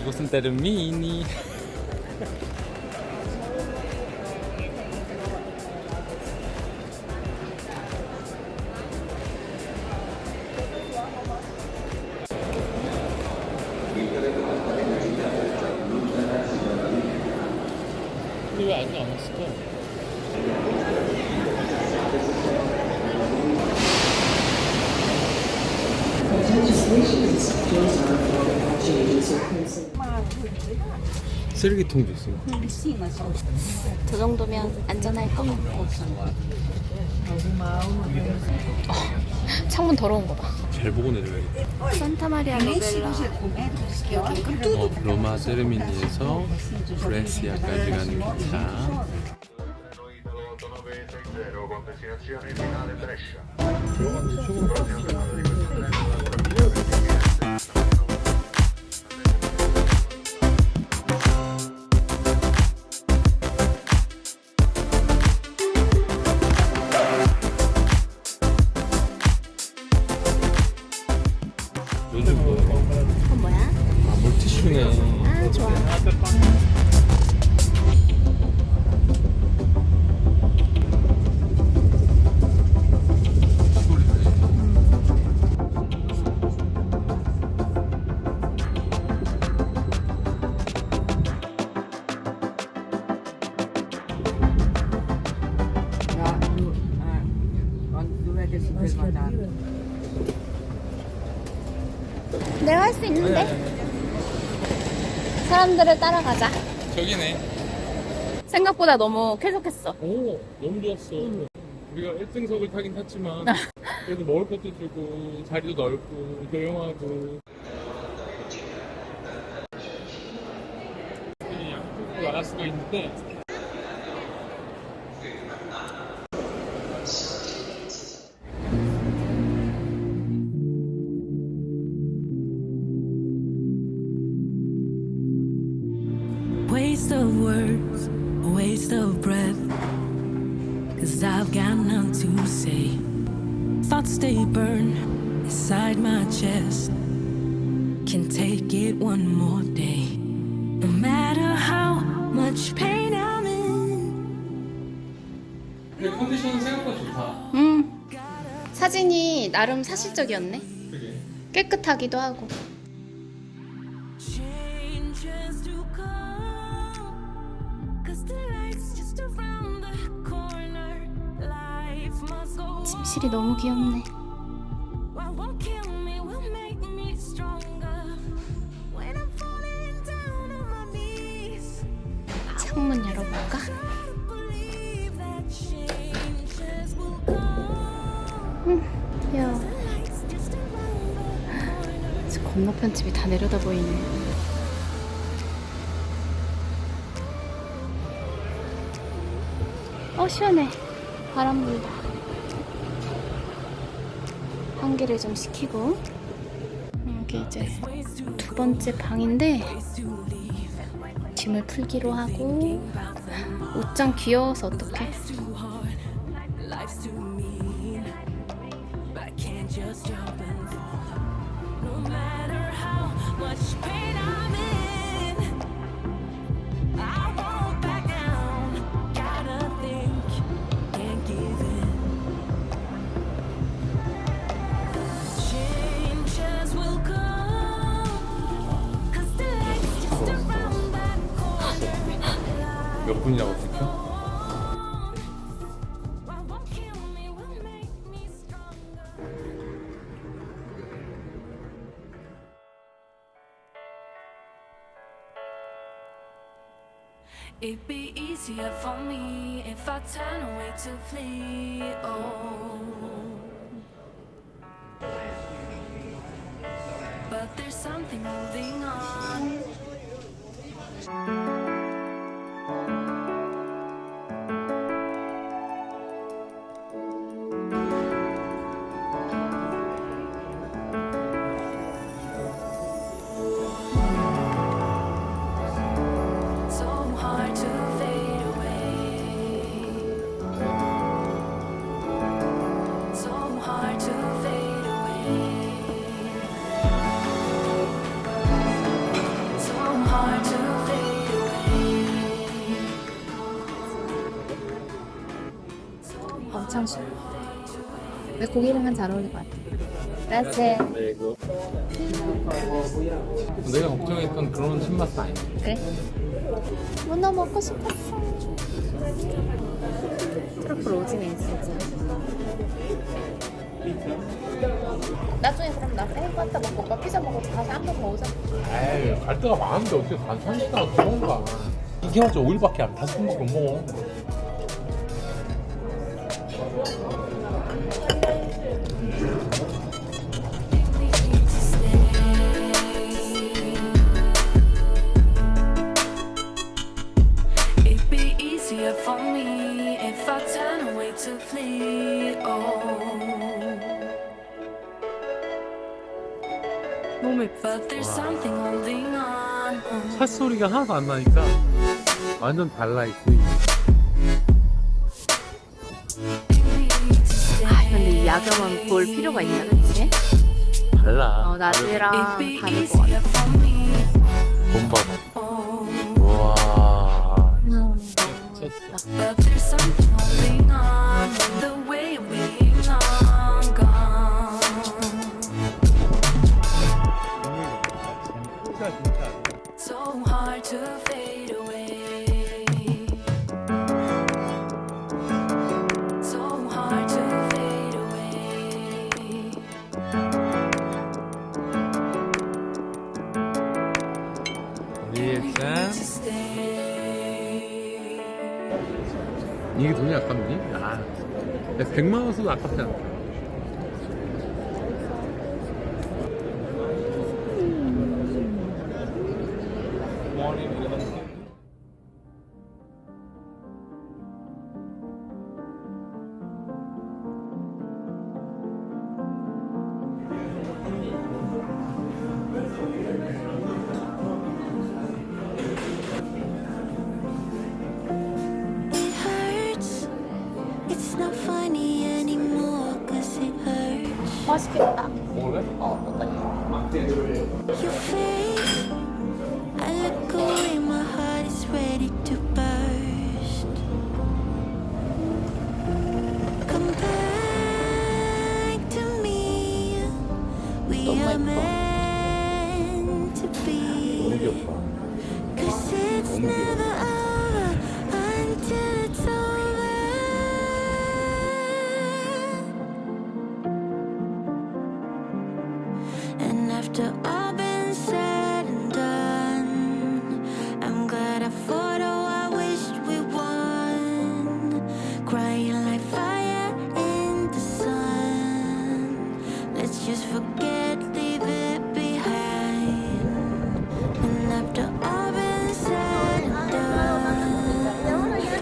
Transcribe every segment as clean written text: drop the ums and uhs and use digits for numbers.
이곳은 테르미니. 왜 아직 안 왔을까? 쓰레기통도 있어요. 저 정도면 안전할 것 같고. 창문 더러운 거 봐. 잘 보고 내려야겠다. 산타마리아 노벨라 여기가? 로마 테르미니에서 브레시아까지 가는 기차. con destinazione finale Brescia. 요즘 뭐? 그건 뭐야? 아, 물티슈네. 아, 좋아. 내가 할 수 있는데? 사람들을 따라가자. 저기네. 생각보다 너무 쾌적했어. 오, 너무 좋았어. 우리가 1등석을 타긴 탔지만 그래도 먹을 것도 주고 자리도 넓고 조용하고. 양쪽으로 나갈 수가 있는데 Waste of words, a waste of breath. Cause I've got none to say. Thoughts they burn inside my chest. Can't take it one more day. No matter how much pain I'm in. 근데 컨디션은 생각보다 좋다. 사진이 나름 사실적이었네. 그게. 깨끗하기도 하고. Changes to come. Cause the light's just around the corner. Life must go on. 침실이 너무 귀엽네. What won't kill me will make me stronger. When I'm falling down on my knees, 창문 열어볼까? try to believe that changes will come. 야, The light's just around the corner. 진짜 건너편 집이 다 내려다 보이네. 시원해. 바람 불다. 환기를 좀 시키고. 여기 이제 두 번째 방인데 짐을 풀기로 하고. 옷장 귀여워서 어떡해. Too hard, life's too mean, but I can't just jump and fall. No matter how much pain I'm in, I won't back down. Gotta think, can't give in. Changes will come, 'cause the light's just around that corner. 몇 분이라고 찍혀? What won't kill me will make me stronger. It'd be easier for me if I turn away to flee. Oh, but there's something moving on. So hard to fade away. So 마셔. 근데 고기랑은 잘 어울릴 것 같아. 라세. 네, 이거. 내가 걱정했던 그런 신맛은 아니야. 그래? 문어 먹고 싶었어. 트러플 오징어 있었지. 나중에 그럼 나 햄버거 먹고 오빠 피자 먹고 다시 한 번 더 오자. 에이, 갈 데가 많은데 어떻게 다 천시다가 그런가. 이게 맞아 5일밖에 안 5번밖에 못 먹어. It'd be easier for me if I turn away to flee. Oh, 너무 예뻐. but there's something holding on. 삿소리가 하나도 안 나니까 완전 달라 이 구이. 아, 근데 이 야경은 볼 필요가 있나, 그치? 달라. 낮이랑 It'd be 다를 것 같아. easier for me. 돈 봐봐. Oh, 우와. but there's something holding on with the way we long gone. So hard to fade away. So hard to fade away. 리액션. Stay. 이게 돈이 아깝니? 아, 100만 원 써도 아깝지 않다. It hurts. It's not funny anymore 'cause it hurts. 맛있겠다. 먹을래? Your face. I look away, my heart is ready to burst. Come back to me. We 너무 are 예뻐. meant to 너무 be. 귀엽다. 'Cause it's 너무 귀여워. never over until it's over. And after all been said and done, I'm glad I fought. Oh, I wished we won. Crying like fire in the sun. Let's just forget, leave it behind. And after all been said and done,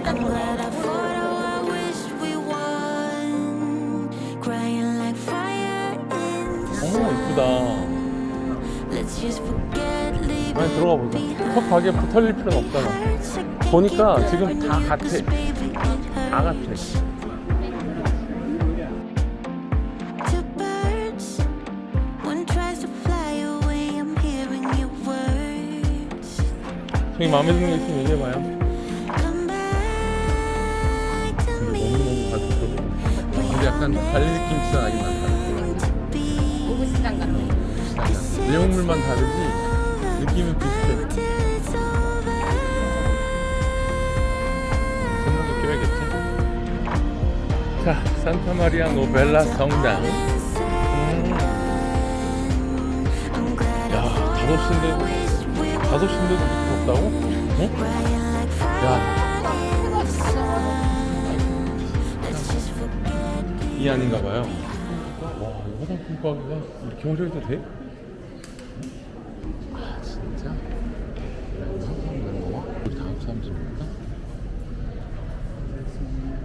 I'm glad I fought. Oh, I wished we won. Crying like fire in the 어머 이쁘다. Let's just forget, leave 아니 들어가 보자. 첫 가게 털릴 필요는 없잖아. 보니까 지금 다 같아. 다 같아. Two birds, one tries to fly away. I'm hearing your words. 저기 마음에 드는 거 있으면 얘기해봐요. Come back to 근데 me. 너무너무 가슴 근데 약간 달리 느낌 진짜 나긴 난다. Be 오구시장 같아. 내용물만 다르지 느낌은 비슷해. till it's over. 선물 느낌이겠지? 자, 산타마리아 노벨라 성당. I'm glad 야, 5시인데도 5시인데도 밑에 없다고? 어? crying like fire. 야, Let's just forget. 이 아닌가 봐요. 와, 이 화장품 가게가 이렇게 화려해도 돼? 아, 진짜? 우리 다음 사람 좀 볼까?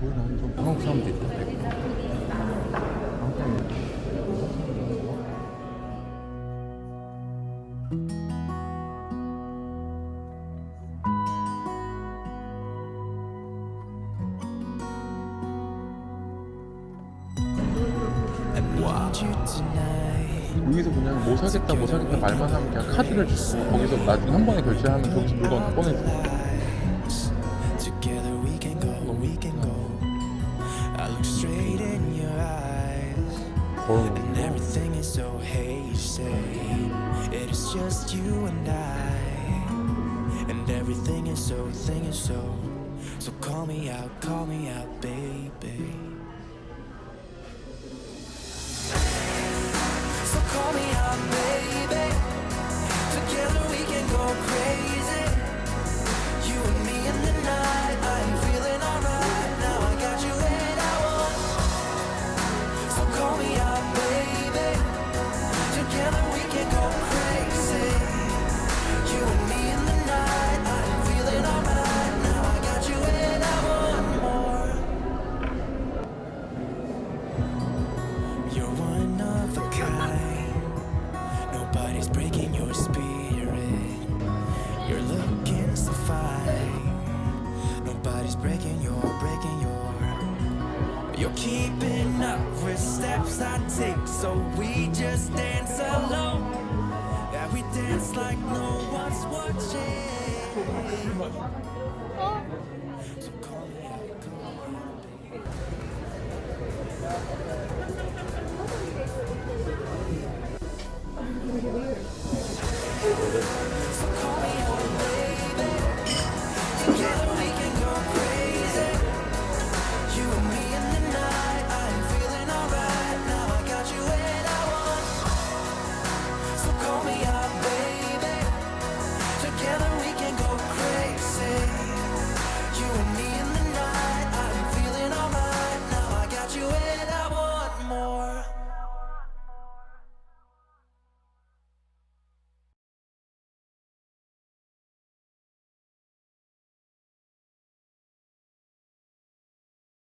우리 한국 사람도 있다. 한국 사람도 있다. 여기서 그냥 뭐 사겠다 뭐 사겠다 말만 하면 그냥 카드를 주고 거기서 나중에 한 번에 결제하면 저기서 물건 다 꺼내줘. Together we can go, we can go. I look straight And everything is so hazy. It is just you and I. And everything is so, thing is so. So call me out, baby. So call me out, baby. Together we can go crazy. You and me in the night. I'm feeling alright. Now I got you and I want. So call me out, baby. Together we can go crazy. You and me in the night. I'm feeling alright. Now I got you and I want more. You're one of a kind. Nobody's breaking your spirit. You're looking so fine. Nobody's breaking your. You're keeping up with steps I take, so we just dance alone. Yeah, we dance like no one's watching. 어?